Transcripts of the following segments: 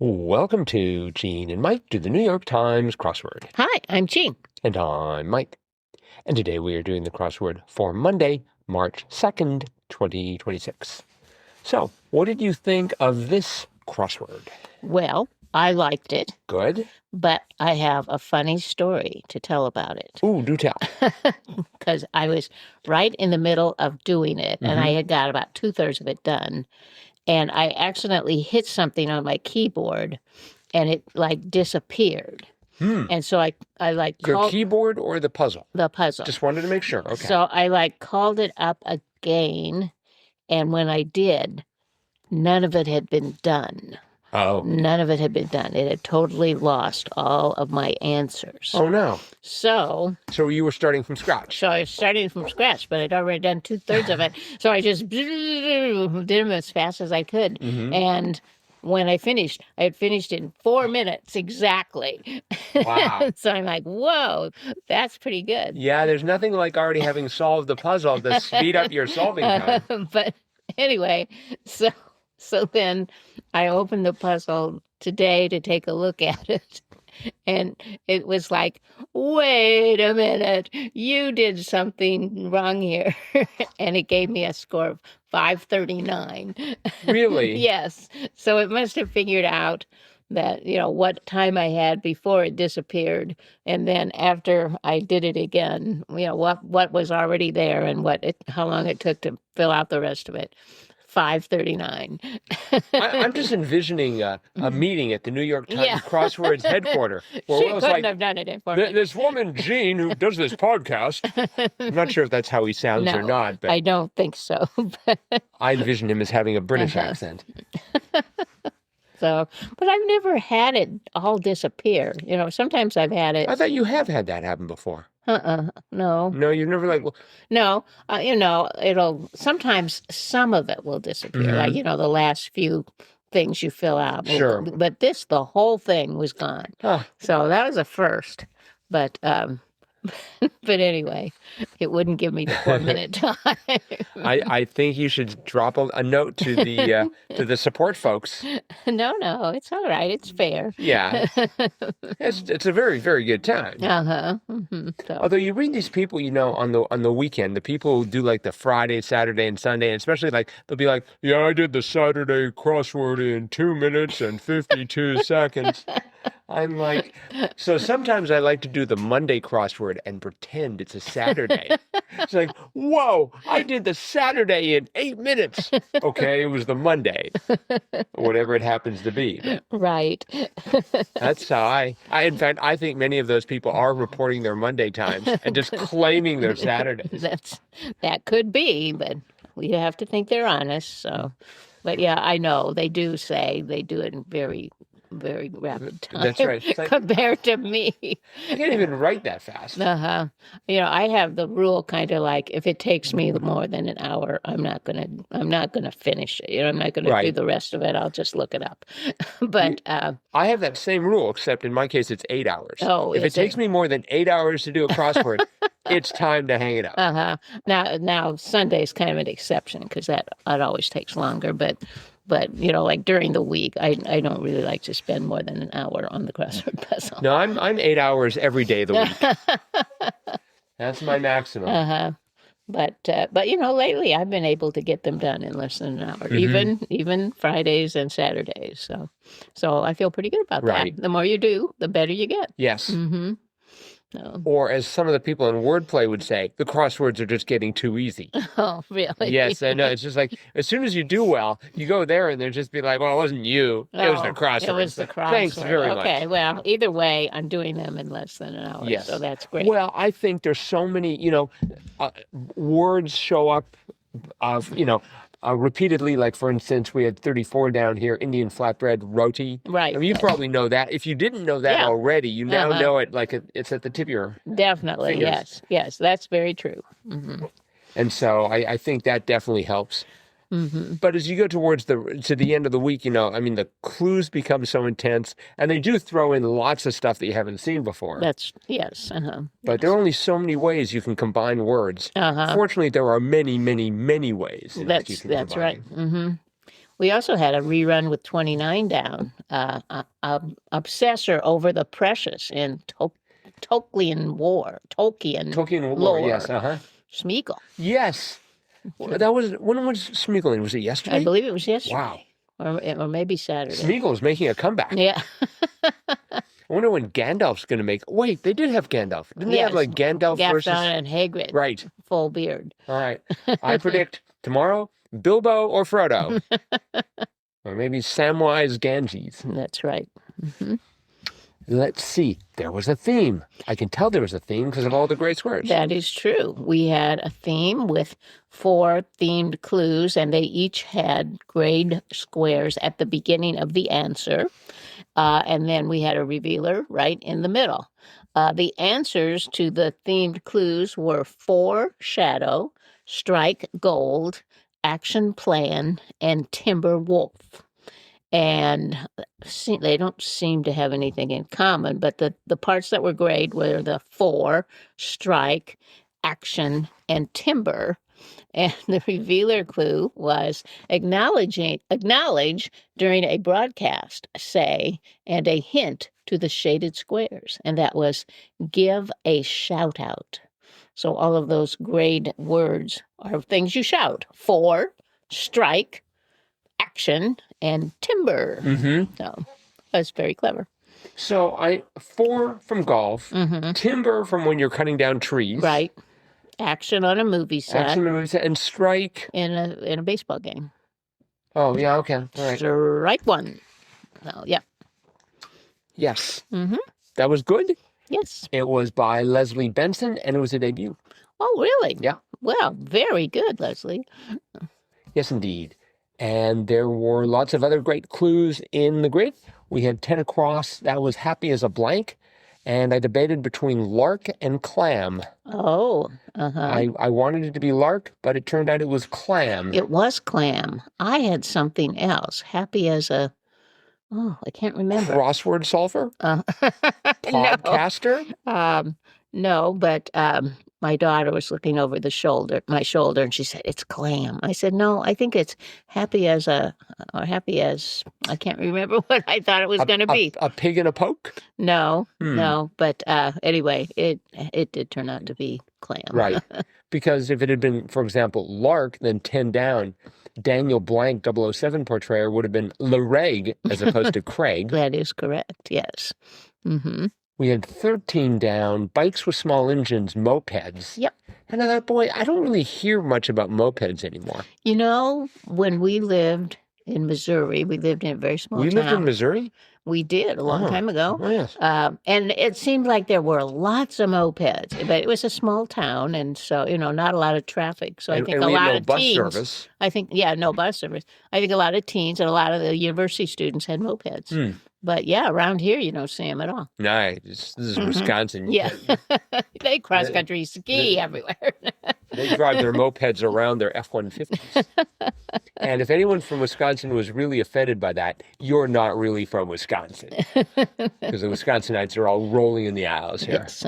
Welcome to Gene and Mike do the New York Times crossword. Hi, I'm Jean. And I'm Mike. And today we are doing the crossword for Monday, March 2nd, 2026. So, what did you think of this crossword? Well, I liked it, Good? but I have a funny story to tell about it. Ooh, do tell. Because I was right in the middle of doing it, and I had got about 2/3 of it done. And I accidentally hit something on my keyboard, and it disappeared. And so I Your called keyboard or the puzzle? the puzzle. Just wanted to make sure. Okay. So I called it up again, and when I did, none of it had been done. Oh. None of it had been done. It had totally lost all of my answers. Oh, no. So you were starting from scratch. I was starting from scratch, but I'd already done 2/3 of it. So I just did them as fast as I could. And when I had finished in 4 minutes exactly. Wow. So I'm like, whoa, that's pretty good. Yeah, there's nothing like already having solved the puzzle to speed up your solving time. But anyway, so then I opened the puzzle today to take a look at it. And it was like, wait a minute, you did something wrong here. And it gave me a score of 539. Really? Yes. So it must have figured out that, what time I had before it disappeared. And then after I did it again, what was already there and how long it took to fill out the rest of it. 539. I'm just envisioning a meeting at the New York Times Yeah. Crosswords headquarters. Where She it was couldn't have done it in 4 minutes. This woman, Jean, who does this podcast. I'm not sure if that's how he sounds or not, but I don't think so. I envision him as having a British accent. But I've never had it all disappear. Sometimes I've had it. I thought you have had that happen before. No. No, you've never No, sometimes some of it will disappear, like, the last few things you fill out. Sure. But the whole thing was gone. Huh. So that was a first. But but anyway, it wouldn't give me the 4-minute time. I think you should drop a note to the support folks. No, it's all right. It's fair. Yeah. It's a very, very good time. So. Although you read these people, on the weekend, the people who do like the Friday, Saturday, and Sunday, and especially they'll be like, yeah, I did the Saturday crossword in 2 minutes and 52 seconds. I'm like, so sometimes I like to do the Monday crossword and pretend it's a Saturday. It's like, whoa, I did the Saturday in 8 minutes. Okay, it was the Monday, whatever it happens to be. Right. That's how in fact, I think many of those people are reporting their Monday times and just claiming their Saturdays. That could be, but we have to think they're honest. So, but yeah, I know they do say they do it in very, very rapid time. That's right. Compared to me. I can't even write that fast. I have the rule kind of like, if it takes me more than an hour, I'm not gonna finish it. I'm not gonna do the rest of it. I'll just look it up. But I have that same rule, except in my case, it's 8 hours. Oh, if it takes me more than 8 hours to do a crossword, it's time to hang it up. Now Sunday's kind of an exception because that always takes longer, but like during the week, I don't really like to spend more than an hour on the crossword puzzle. No, I'm 8 hours every day of the week. That's my maximum. But lately I've been able to get them done in less than an hour, even Fridays and Saturdays. So I feel pretty good about that. The more you do, the better you get. Yes. No. Or as some of the people in wordplay would say, the crosswords are just getting too easy. Oh, really? Yes, I know. It's just like, as soon as you do well, you go there and they'll just be like, well, it wasn't you. It was the crossword. It was the crossword. Thanks very much. Okay, well, either way, I'm doing them in less than an hour. Yes. So that's great. Well, I think there's so many, words show up repeatedly. Like, for instance, we had 34 down here, Indian flatbread roti. Right. I mean, you probably know that. If you didn't know that already, you now know it like it's at the tip of your Definitely, fingers. Yes, that's very true. And so I think that definitely helps. But as you go towards the end of the week, the clues become so intense, and they do throw in lots of stuff that you haven't seen before. Yes. But there are only so many ways you can combine words. Fortunately, there are many, many, many ways. That's right. We also had a rerun with 29 down. Obsessor over the precious in Tolkien Tolkien lore, lore. yes, Smeagol. Yes. Well, when was Smeagol in? Was it yesterday? I believe it was yesterday. Wow. Or maybe Saturday. Smeagol is making a comeback. Yeah. I wonder when Gandalf's going to make. Wait, they did have Gandalf. Didn't they have like Gandalf versus and Hagrid. Right. Full beard. All right. I predict tomorrow Bilbo or Frodo, or maybe Samwise Gamgee. That's right. Mm-hmm. Let's see. There was a theme. I can tell there was a theme because of all the great squares. That is true. We had a theme with 4 themed clues, and they each had grade squares at the beginning of the answer. And then we had a revealer right in the middle. The answers to the themed clues were 4 shadow, strike gold, action plan, and timber wolf. And they don't seem to have anything in common, but the parts that were grayed were the 4, strike, action, and timber. And the revealer clue was acknowledge during a broadcast, say, and a hint to the shaded squares. And that was give a shout out. So all of those grayed words are things you shout. 4, strike, action, and timber. Mm-hmm. So that's very clever. So 4 from golf, Mm-hmm. timber from when you're cutting down trees. Right. Action on a movie set. Action on a movie set, and strike. In a baseball game. Oh, yeah, okay. All right. Strike 1. So, yeah. Yes. Mm-hmm. That was good. Yes. It was by Leslie Benson, and it was a debut. Oh, really? Yeah. Well, very good, Leslie. Yes, indeed. And there were lots of other great clues in the grid. We had 10 across. That was happy as a blank. And I debated between lark and clam. Oh, uh-huh. I wanted it to be lark, but it turned out it was clam. It was clam. I had something else. Happy as a... Oh, I can't remember. Crossword solver? Podcaster? No, but my daughter was looking over my shoulder, and she said, it's clam. I said, no, I think it's happy as, I can't remember what I thought it was going to be. A pig in a poke? No, but anyway, it did turn out to be clam. Right. Because if it had been, for example, lark, then 10 down, Daniel Blank 007 portrayer would have been Lareg as opposed to Craig. That is correct, yes. Mm-hmm. We had 13 down, bikes with small engines, mopeds. Yep. And I thought, boy, I don't really hear much about mopeds anymore. You know, when we lived in Missouri, we lived in a very small town. We lived in Missouri? We did a long time ago. Oh, yes. And it seemed like there were lots of mopeds, but it was a small town, and so, not a lot of traffic. So I think a lot of bus teens. Service. I think, no bus service. I think a lot of teens and a lot of the university students had mopeds. But yeah, around here you don't see them at all. Nice. This is Wisconsin. Yeah. They cross-country ski everywhere. They drive their mopeds around their F-150s. And if anyone from Wisconsin was really offended by that, you're not really from Wisconsin. Because the Wisconsinites are all rolling in the aisles here. Yes.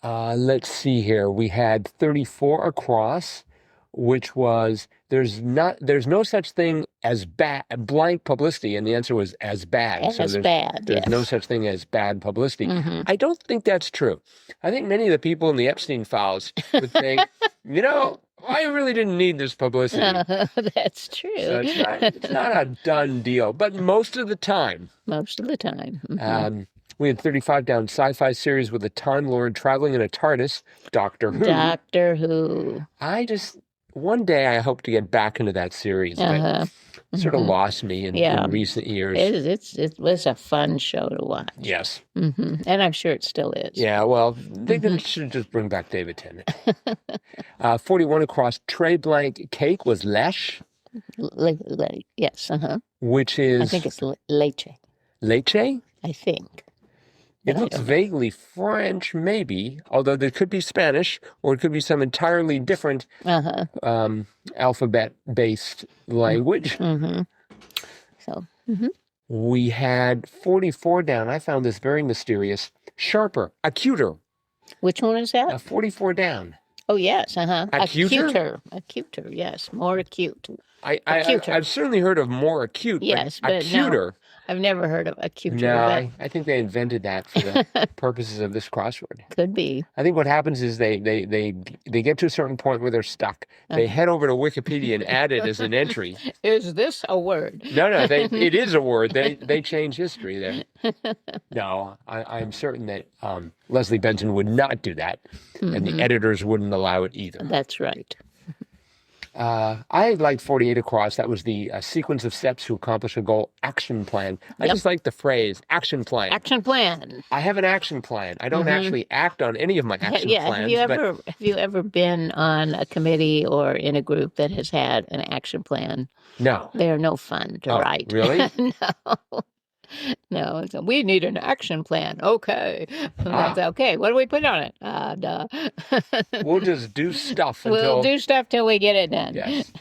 Let's see here. We had 34 across, which was there's no such thing as blank publicity, and the answer was as bad. There's no such thing as bad publicity. Mm-hmm. I don't think that's true. I think many of the people in the Epstein files would think, I really didn't need this publicity. That's true. So it's not a done deal, but most of the time. Mm-hmm. We had 35 down, sci-fi series with a Time Lord traveling in a TARDIS, Doctor Who. One day I hope to get back into that series, but sort of lost me in recent years. It was a fun show to watch. Yes. Mm-hmm. And I'm sure it still is. Yeah, well, they should just bring back David Tennant. 41 across, Tray Blank Cake was Leche. Yes, Which is... I think it's Leche. Leche? I think. It looks vaguely French, maybe, although there could be Spanish, or it could be some entirely different alphabet-based language. Mm-hmm. So, we had 44 down. I found this very mysterious. Sharper, acuter. Which one is that? 44 down. Oh, yes. Uh-huh. Acuter? Acuter, yes. More acute. Acuter. I've certainly heard of more acute, yes, but acuter. No, I've never heard of acuter. No, but I think they invented that for the purposes of this crossword. could be. I think what happens is they get to a certain point where they're stuck. They head over to Wikipedia and add it as an entry. Is this a word? No, it is a word. They change history there. No, I'm certain that Leslie Benson would not do that, and the editors wouldn't allow it either. That's right. I liked 48 across. That was the sequence of steps to accomplish a goal action plan. I just like the phrase action plan. Action plan. I have an action plan. I don't actually act on any of my action plans. Have you ever been on a committee or in a group that has had an action plan? No. They're no fun to write. Really? No. No, so we need an action plan. Okay. That's okay. What do we put on it? We'll just do stuff We'll do stuff till we get it done. Yes.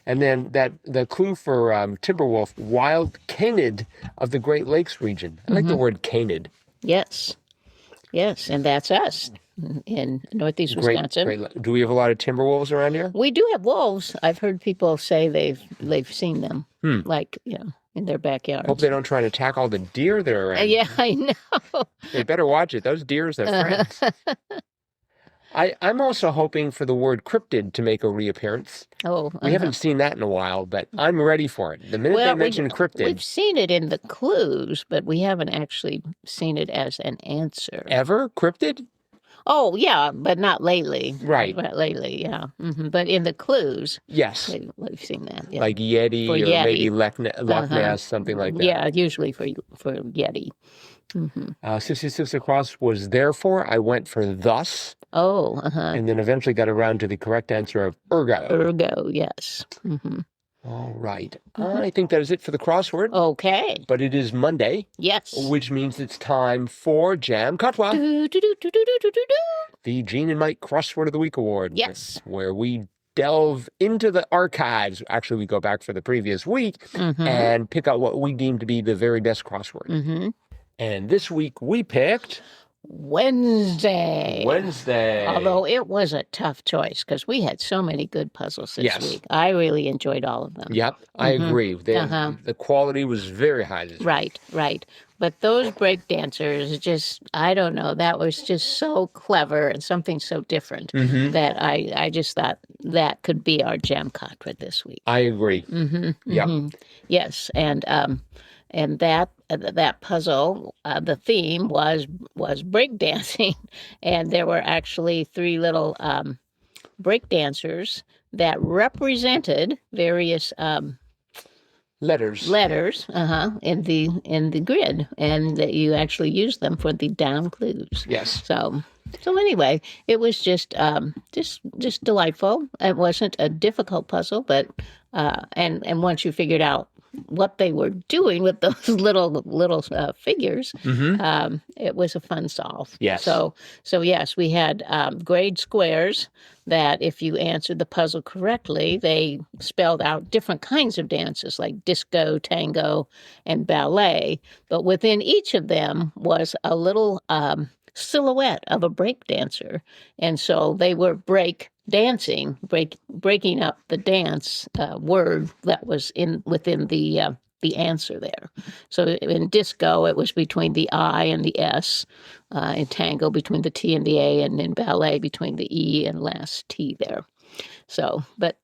And then the clue for Timberwolf, wild canid of the Great Lakes region. I like the word canid. Yes. Yes, and that's us in northeast Wisconsin. Do we have a lot of timberwolves around here? We do have wolves. I've heard people say they've seen them, like, in their backyard. Hope they don't try to attack all the deer that are around. Yeah, I know. They better watch it. Those deers are friends. I'm also hoping for the word cryptid to make a reappearance. We haven't seen that in a while, but I'm ready for it. The minute they mention cryptid. We've seen it in the clues, but we haven't actually seen it as an answer. Ever? Cryptid? Oh, yeah, but not lately. Right. Not lately, yeah. But in the clues, yes, we've seen that. Yeah. Like Yeti or maybe Loch Ness, something like that. Yeah, usually for Yeti. 66 across was therefore. I went for thus. Oh, and then eventually got around to the correct answer of ergo. Ergo, yes. All right. I think that is it for the crossword. Okay. But it is Monday. Yes. Which means it's time for JAMCOTWA. The Gene and Mike Crossword of the Week Award. Yes. Where we delve into the archives. Actually, we go back for the previous week and pick out what we deem to be the very best crossword. And this week we picked Wednesday. Although it was a tough choice because we had so many good puzzles this week. I really enjoyed all of them. Yep, I agree. The quality was very high this week. Right. But those break dancers, just, I don't know, that was just so clever and something so different that I just thought that could be our JAMCOTWA this week. I agree. Yep. Yes, and that puzzle, the theme was breakdancing, and there were actually three little break dancers that represented various letters in the grid, and that you actually used them for the down clues. Yes. So anyway, it was just delightful. It wasn't a difficult puzzle, but and once you figured out what they were doing with those little figures, it was a fun solve. Yes. So yes, we had grade squares that if you answered the puzzle correctly, they spelled out different kinds of dances like disco, tango, and ballet. But within each of them was a little silhouette of a break dancer, and so they were breaking up the dance word that was within the answer there. So in disco, it was between the I and the S. In tango, between the T and the A, and in ballet, between the E and last T there. So, but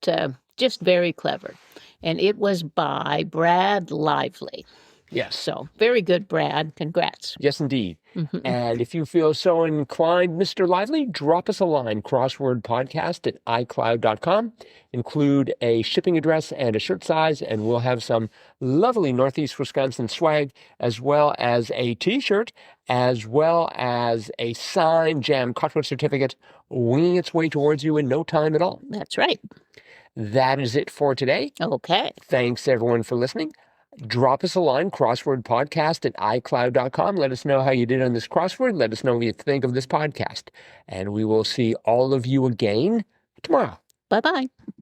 just very clever. And it was by Brad Lively. Yes. So very good, Brad. Congrats. Yes, indeed. And if you feel so inclined, Mr. Lively, drop us a line, crosswordpodcast@icloud.com. Include a shipping address and a shirt size, and we'll have some lovely Northeast Wisconsin swag, as well as a T-shirt, as well as a signed JAMCOTWA certificate winging its way towards you in no time at all. That's right. That is it for today. Okay. Thanks, everyone, for listening. Drop us a line, crosswordpodcast@icloud.com. Let us know how you did on this crossword. Let us know what you think of this podcast. And we will see all of you again tomorrow. Bye-bye.